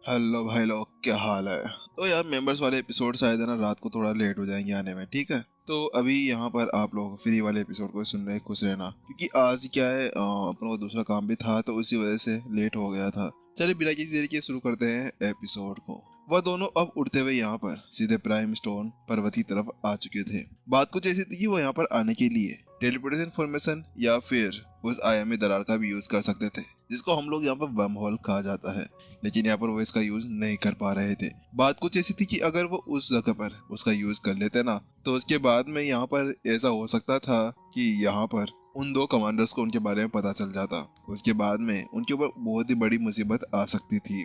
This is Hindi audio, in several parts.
हेलो भाई लोग, क्या हाल है। तो यार मेंबर्स वाले एपिसोड शायद है ना रात को थोड़ा लेट हो जाएंगे आने में, ठीक है। तो अभी यहाँ पर आप लोग फ्री वाले एपिसोड को सुन रहे खुश रहना, क्योंकि आज क्या है अपनों को दूसरा काम भी था तो उसी वजह से लेट हो गया था। चलिए बिना किसी देरी के शुरू करते हैं एपिसोड को। वह दोनों अब उड़ते हुए यहाँ पर सीधे प्राइम स्टोन पर्वत की तरफ आ चुके थे। बात कुछ ऐसी थी कि वो यहाँ पर आने के लिए टेलीपोर्टेशन फॉर्मेशन या फिर उस आयामी दरार का भी यूज कर सकते थे, जिसको हम लोग यहाँ पर वर्म होल कहा जाता है। लेकिन यहाँ पर वो इसका यूज नहीं कर पा रहे थे। बात कुछ ऐसी थी कि अगर वो उस जगह पर उसका यूज कर लेते ना, तो उसके बाद में यहाँ पर ऐसा हो सकता था कि यहाँ पर उन दो कमांडर्स को उनके बारे में पता चल जाता। उसके बाद में उनके ऊपर बहुत ही बड़ी मुसीबत आ सकती थी।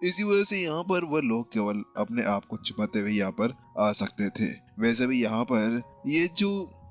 इसी वजह से यहाँ पर वह लोग केवल अपने आप को छिपाते हुए यहाँ पर आ सकते थे। वैसे भी यहाँ पर ये जो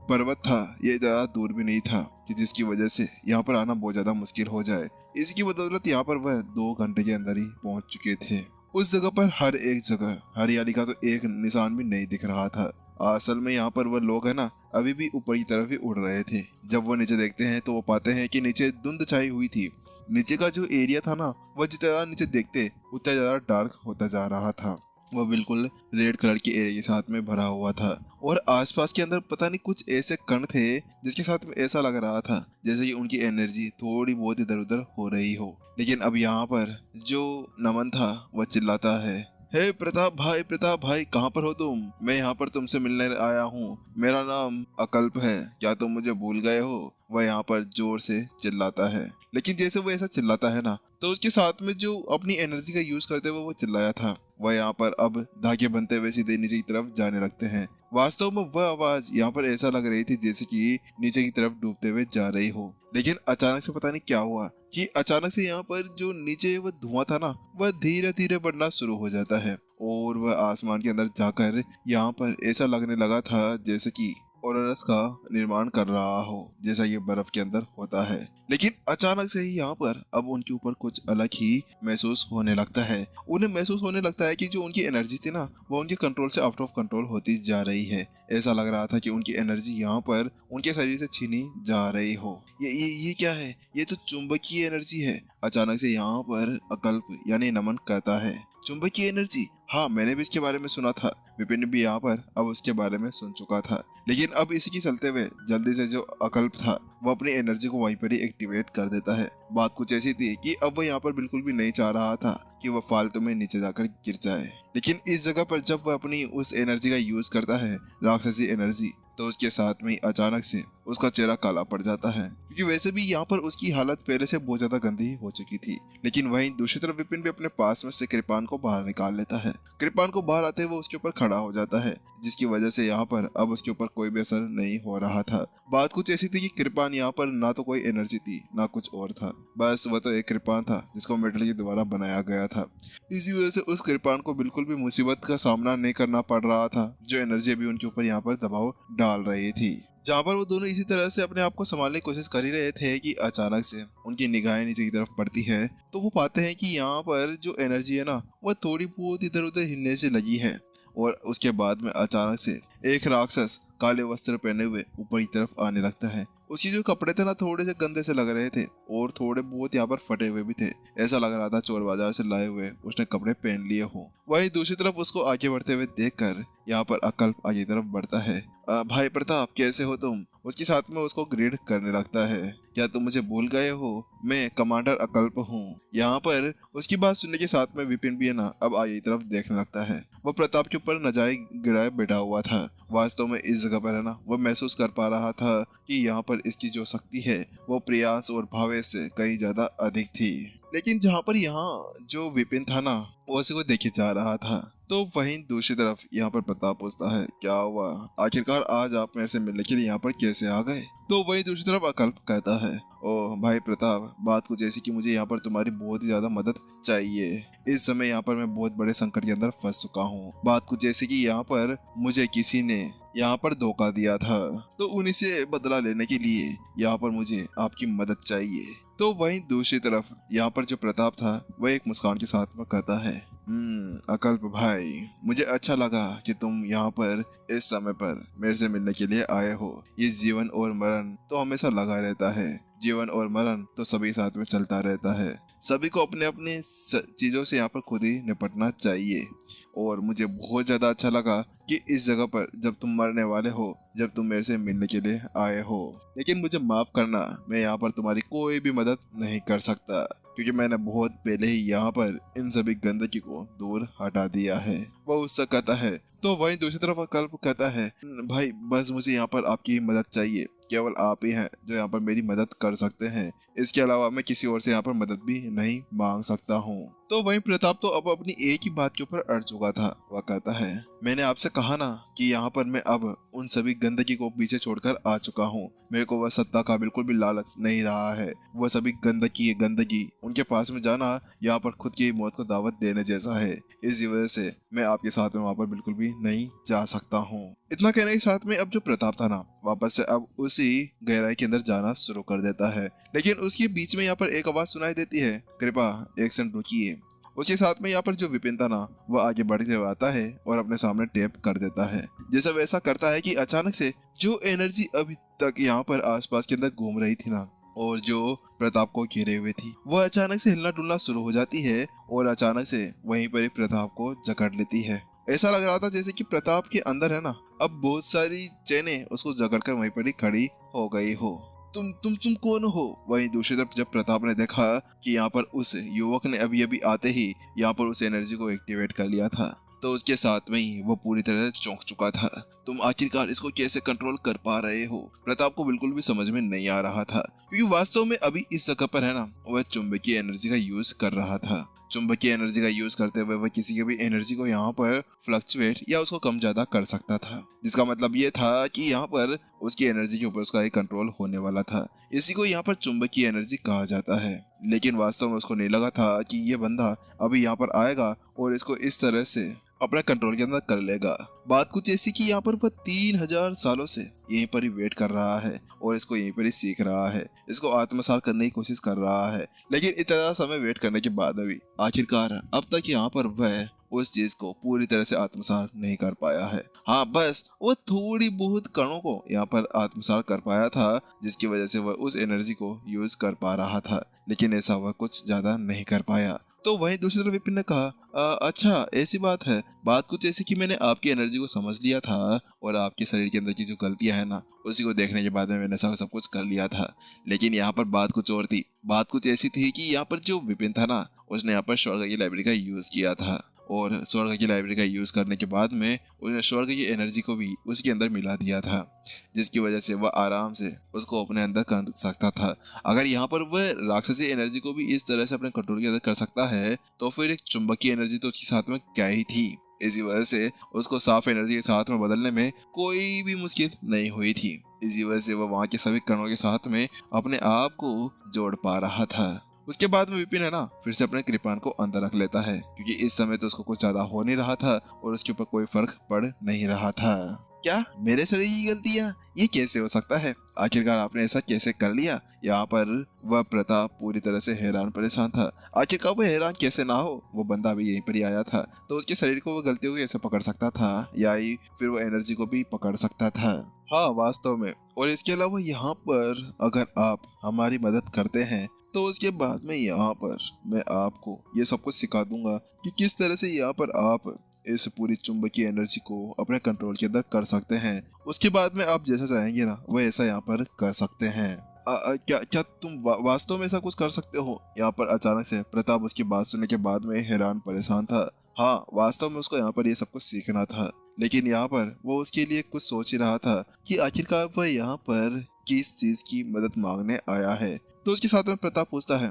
पर्वत था ये ज्यादा दूर भी नहीं था कि जिसकी वजह से यहाँ पर आना बहुत ज्यादा मुश्किल हो जाए। इसकी बदौलत यहाँ पर वह 2 घंटे के अंदर ही पहुंच चुके थे। उस जगह पर हर एक जगह हरियाली का तो एक निशान भी नहीं दिख रहा था। असल में यहाँ पर वह लोग है ना अभी भी ऊपर की तरफ ही उड़ रहे थे। जब वो नीचे देखते हैं तो वो पाते हैं कि नीचे धुंध छाई हुई थी। नीचे का जो एरिया था ना वह जितना ज्यादा नीचे देखते उतना ज्यादा डार्क होता जा रहा था। वह बिल्कुल रेड कलर के एरिया के साथ में भरा हुआ था और आसपास के अंदर पता नहीं कुछ ऐसे कण थे जिसके साथ में ऐसा लग रहा था जैसे कि उनकी एनर्जी थोड़ी बहुत इधर उधर हो रही हो। लेकिन अब यहाँ पर जो नमन था वह चिल्लाता है, हे प्रताप भाई कहाँ पर हो तुम? मैं यहाँ पर तुमसे मिलने आया हूँ। मेरा नाम अकल्प है, क्या तुम मुझे भूल गए हो? वह यहाँ पर जोर से चिल्लाता है। लेकिन जैसे वो ऐसा चिल्लाता है ना तो उसके साथ में जो अपनी एनर्जी का यूज करते हुए वो चिल्लाया था वह यहाँ पर अब धागे बनते हुए सीधे नीचे की तरफ जाने लगते हैं। वास्तव में वह आवाज यहाँ पर ऐसा लग रही थी जैसे कि नीचे की तरफ डूबते हुए जा रही हो। लेकिन अचानक से पता नहीं क्या हुआ कि अचानक से यहाँ पर जो नीचे वह धुआं था ना वह धीरे धीरे बढ़ना शुरू हो जाता है और वह आसमान के अंदर जाकर यहाँ पर ऐसा लगने लगा था जैसे कि ओरस का निर्माण कर रहा हो, जैसा ये बर्फ के अंदर होता है। लेकिन अचानक से ही यहाँ पर अब उनके ऊपर कुछ अलग ही महसूस होने लगता है। उन्हें महसूस होने लगता है कि जो उनकी एनर्जी थी ना वो उनके कंट्रोल से आउट ऑफ कंट्रोल होती जा रही है। ऐसा लग रहा था कि उनकी एनर्जी यहाँ पर उनके शरीर से छीनी जा रही हो। ये क्या है? ये तो चुंबकीय एनर्जी है। अचानक से यहाँ पर अकल्प यानी नमन कहता है, चुंबकीय एनर्जी? हाँ, मैंने भी इसके बारे में सुना था। विपिन भी यहाँ पर अब उसके बारे में सुन चुका था। लेकिन अब इसी की चलते हुए जल्दी से जो अकल्प था वो अपनी एनर्जी को वहीं पर ही एक्टिवेट कर देता है। बात कुछ ऐसी थी कि अब वो यहाँ पर बिल्कुल भी नहीं चाह रहा था कि वह फालतू में नीचे जाकर गिर जाए। लेकिन इस जगह पर जब वह अपनी उस एनर्जी का यूज करता है, राक्षसी एनर्जी, तो उसके साथ में अचानक से उसका चेहरा काला पड़ जाता है, क्योंकि वैसे भी यहाँ पर उसकी हालत पहले से बहुत ज्यादा गंदी हो चुकी थी। लेकिन वहीं दूसरी तरफ विपिन भी अपने पास में से कृपान को बाहर निकाल लेता है। कृपान को बाहर आते हुए उसके ऊपर खड़ा हो जाता है, जिसकी वजह से यहाँ पर अब उसके ऊपर कोई भी असर नहीं हो रहा था। बात कुछ ऐसी थी कि कृपान यहाँ पर ना तो कोई एनर्जी थी ना कुछ और था, बस वह तो एक कृपान था जिसको मेटल के द्वारा बनाया गया था। इसी वजह से उस कृपान को बिल्कुल भी मुसीबत का सामना नहीं करना पड़ रहा था जो एनर्जी अभी उनके ऊपर यहाँ पर दबाव डाल रही थी। जहाँ पर वो दोनों इसी तरह से अपने आप को संभालने की कोशिश कर ही रहे थे कि अचानक से उनकी निगाहें नीचे की तरफ पड़ती है तो वो पाते हैं कि यहाँ पर जो एनर्जी है ना वह थोड़ी बहुत इधर उधर हिलने से लगी है। और उसके बाद में अचानक से एक राक्षस काले वस्त्र पहने हुए ऊपर की तरफ आने लगता है। उसके जो कपड़े थे ना थोड़े से गंदे से लग रहे थे और थोड़े बहुत यहाँ पर फटे हुए भी थे। ऐसा लग रहा था चोर बाजार से लाए हुए उसने कपड़े पहन लिए हो। वहीं दूसरी तरफ उसको आगे बढ़ते हुए देखकर यहाँ पर अकल्प आगे तरफ बढ़ता है। भाई प्रताप, कैसे हो तुम? उसके साथ में उसको ग्रीड करने लगता है। क्या तुम मुझे भूल गए हो? मैं कमांडर अकल्प हूँ। यहाँ पर उसकी बात सुनने के साथ में विपिन भी है ना अब आगे तरफ देखने लगता है। वो प्रताप के ऊपर नजारे गिराए बैठा हुआ था। वास्तव में इस जगह पर है ना वो महसूस कर पा रहा था कि यहाँ पर इसकी जो शक्ति है वो प्रयास और भावेश से कहीं ज्यादा अधिक थी। लेकिन जहाँ पर यहाँ जो विपिन था ना वो उसी को देखे जा रहा था। तो वहीं दूसरी तरफ यहाँ पर प्रताप पूछता है, क्या हुआ? आखिरकार आज आप मेरे से मिलने के लिए यहाँ पर कैसे आ गए? तो वहीं दूसरी तरफ अकल्प कहता है, ओह भाई प्रताप, बात कुछ ऐसी कि मुझे यहाँ पर तुम्हारी बहुत ही ज्यादा मदद चाहिए। इस समय यहाँ पर मैं बहुत बड़े संकट के अंदर फंस चुका हूँ। बात कुछ ऐसी कि यहाँ पर मुझे किसी ने यहाँ पर धोखा दिया था, तो उन्हीं से बदला लेने के लिए यहाँ पर मुझे आपकी मदद चाहिए। तो वहीं दूसरी तरफ यहाँ पर जो प्रताप था वह एक मुस्कान के साथ में कहता है, अकल्प भाई, मुझे अच्छा लगा कि तुम यहाँ पर इस समय पर मेरे से मिलने के लिए आए हो। ये जीवन और मरण तो हमेशा लगा रहता है, जीवन और मरण तो सभी साथ में चलता रहता है। सभी को अपने अपने चीज़ों से यहाँ पर खुद ही निपटना चाहिए। और मुझे बहुत ज़्यादा अच्छा लगा कि इस जगह पर जब तुम मरने वाले हो, जब तुम मेरे से मिलने के लिए आए हो, लेकिन मुझे माफ़ करना, मैं यहाँ पर तुम्हारी कोई भी मदद नहीं कर सकता, क्योंकि मैंने बहुत पहले ही यहाँ पर इन सभी गंदगी को दूर हटा दिया है। वो उससे कहता है। तो वहीं दूसरी तरफ अकल्प कहता है, भाई बस मुझे यहाँ पर आपकी मदद चाहिए, केवल आप ही हैं जो यहाँ पर मेरी मदद कर सकते हैं, इसके अलावा मैं किसी और से यहाँ पर मदद भी नहीं मांग सकता हूँ। तो वहीं प्रताप तो अब अपनी एक ही बात के ऊपर अड़ चुका था। वह कहता है, मैंने आपसे कहा ना कि यहाँ पर मैं अब उन सभी गंदगी को पीछे छोड़कर आ चुका हूँ। मेरे को वह सत्ता का बिल्कुल भी लालच नहीं रहा है। वह सभी गंदगी उनके पास में जाना यहाँ पर खुद की मौत को दावत देने जैसा है। इस वजह से मैं आपके साथ में वहाँ पर बिल्कुल भी नहीं जा सकता हूँ। इतना कहने के साथ में अब जो प्रताप था ना, वापस से अब उसी गहराई के अंदर जाना शुरू कर देता है। लेकिन उसके बीच में यहाँ पर एक आवाज सुनाई देती है, कृपा एक सेकंड रुकिए। उसके साथ में यहाँ पर जो विपिन था ना, वह आगे बढ़ते हुए आता है और अपने सामने टेप कर देता है। जैसा वैसा करता है कि अचानक से जो एनर्जी अभी तक यहाँ पर आसपास के अंदर घूम रही थी ना, और जो प्रताप को घेरे हुए थी, वह अचानक से हिलना डुलना शुरू हो जाती है और अचानक से वहीं पर ही प्रताप को जकड़ लेती है। ऐसा लग रहा था जैसे कि प्रताप के अंदर है ना, अब बहुत सारी चैनें उसको जकड़कर वहीं पर ही खड़ी हो गई हो। तुम कौन हो? वहीं दूसरी तरफ जब प्रताप ने देखा कि यहाँ पर उस युवक ने अभी अभी आते ही यहाँ पर उस एनर्जी को एक्टिवेट कर लिया था, तो उसके साथ में ही वो पूरी तरह से चौंक चुका था। तुम आखिरकार इसको कैसे कंट्रोल कर पा रहे हो? प्रताप को बिल्कुल भी समझ में नहीं आ रहा था, क्योंकि वास्तव में अभी इस जगह पर है ना, वह चुंबकीय एनर्जी का यूज कर रहा था। चुंबकीय एनर्जी का यूज करते हुए वह किसी की भी एनर्जी को यहाँ पर फ्लक्चुएट या उसको कम ज्यादा कर सकता था, जिसका मतलब ये था कि यहाँ पर उसकी एनर्जी के ऊपर उसका एक कंट्रोल होने वाला था। इसी को यहाँ पर चुंबकीय एनर्जी कहा जाता है। लेकिन वास्तव में उसको नहीं लगा था कि ये बंदा अभी यहाँ पर आएगा और इसको इस तरह से अपने कंट्रोल के अंदर कर लेगा। बात कुछ ऐसी कि यहाँ पर वह 3000 सालों से यहीं पर ही वेट कर रहा है और इसको यहीं पर ही सीख रहा है, इसको आत्मसात करने की कोशिश कर रहा है। लेकिन इतना समय वेट करने के बाद भी आखिरकार अब तक यहाँ पर वह उस चीज को पूरी तरह से आत्मसात नहीं कर पाया है। हाँ, बस वो थोड़ी बहुत कणों को यहाँ पर आत्मसात कर पाया था, जिसकी वजह से वह उस एनर्जी को यूज कर पा रहा था, लेकिन ऐसा वह कुछ ज्यादा नहीं कर पाया। तो वहीं दूसरी तरफ विपिन ने कहा, अच्छा ऐसी बात है। बात कुछ ऐसी कि मैंने आपकी एनर्जी को समझ लिया था और आपके शरीर के अंदर की जो गलतियां है ना, उसी को देखने के बाद में मैंने सब कुछ कर लिया था। लेकिन यहाँ पर बात कुछ और थी। बात कुछ ऐसी थी कि यहाँ पर जो विपिन था ना, उसने यहाँ पर स्वर्ग की लाइब्रेरी का यूज किया था, और स्वर्ग की लाइब्रेरी का यूज करने के बाद में उसने स्वर्ग की एनर्जी को भी उसके अंदर मिला दिया था, जिसकी वजह से वह आराम से उसको अपने अंदर कर सकता था। अगर यहाँ पर वह राक्षसी एनर्जी को भी इस तरह से अपने कंट्रोल के अंदर कर सकता है, तो फिर एक चुंबकीय एनर्जी तो उसके साथ में क्या ही थी। इसी वजह से उसको साफ एनर्जी के साथ में बदलने में कोई भी मुश्किल नहीं हुई थी। इसी वजह से वह वहाँ के सभी कणों के साथ में अपने आप को जोड़ पा रहा था। उसके बाद में विपिन है ना, फिर से अपने कृपान को अंदर रख लेता है, क्योंकि इस समय तो उसको कुछ ज्यादा हो नहीं रहा था और उसके ऊपर कोई फर्क पड़ नहीं रहा था। क्या मेरे शरीर की गलतियाँ? ये कैसे हो सकता है? आखिरकार आपने ऐसा कैसे कर लिया? यहाँ पर वह प्रताप पूरी तरह से हैरान परेशान था। आखिरकार वो हैरान कैसे ना हो, वो बंदा भी यहीं पर ही आया था, तो उसके शरीर को वो गलतियों को कैसे पकड़ सकता था, या फिर वो एनर्जी को भी पकड़ सकता था। हाँ, वास्तव में। और इसके अलावा यहाँ पर अगर आप हमारी मदद करते हैं, तो उसके बाद में यहाँ पर मैं आपको ये सब कुछ सिखा दूंगा कि किस तरह से यहाँ पर आप इस पूरी चुंबकीय एनर्जी को अपने कंट्रोल के अंदर कर सकते हैं। उसके बाद में आप जैसा चाहेंगे ना, वह ऐसा यहाँ पर कर सकते हैं। क्या तुम वास्तव में ऐसा कुछ कर सकते हो? यहाँ पर अचानक से प्रताप उसकी बात सुनने के बाद में हैरान परेशान था। हाँ, वास्तव में उसको यहाँ पर ये सब कुछ सीखना था, लेकिन यहाँ पर वो उसके लिए कुछ सोच ही रहा था कि आखिरकार वह यहाँ पर किस चीज की मदद मांगने आया है। तो उसके साथ में प्रताप पूछता है,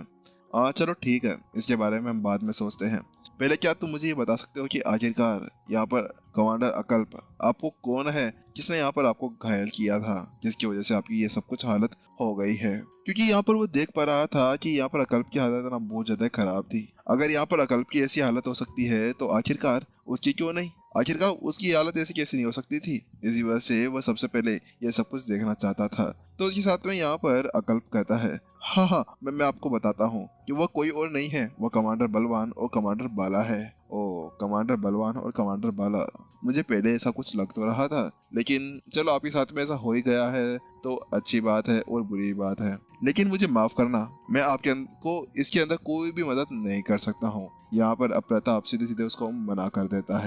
चलो ठीक है, इसके बारे में हम बाद में सोचते हैं। पहले क्या तुम मुझे ये बता सकते हो कि आखिरकार यहाँ पर कमांडर अकल्प आपको कौन है, जिसने यहाँ पर आपको घायल किया था, जिसकी वजह से आपकी ये सब कुछ हालत हो गई है? क्योंकि यहाँ पर वो देख पा रहा था कि यहाँ पर अकल्प की हालत ना बहुत ज्यादा खराब थी। अगर यहाँ पर अकल्प की ऐसी हालत हो सकती है, तो आखिरकार उसकी क्यों नहीं? आखिरकार उसकी हालत ऐसी कैसे नहीं हो सकती थी? इसी वजह से वह सबसे पहले ये सब कुछ देखना चाहता था। तो उसके साथ में यहाँ पर अकल्प कहता है, हाँ, मैं आपको बताता हूँ कि वह कोई और नहीं है, वह कमांडर बलवान और कमांडर बाला है। ओ, कमांडर बलवान और कमांडर बाला। मुझे पहले ऐसा कुछ लग तो रहा था, लेकिन चलो आपके साथ में ऐसा हो ही गया है तो अच्छी बात है और बुरी बात है। लेकिन मुझे माफ करना, मैं आपके को इसके अंदर कोई भी मदद नहीं कर सकता हूँ। यहाँ पर अब प्रताप सीधे सीधे उसको मना कर देता है।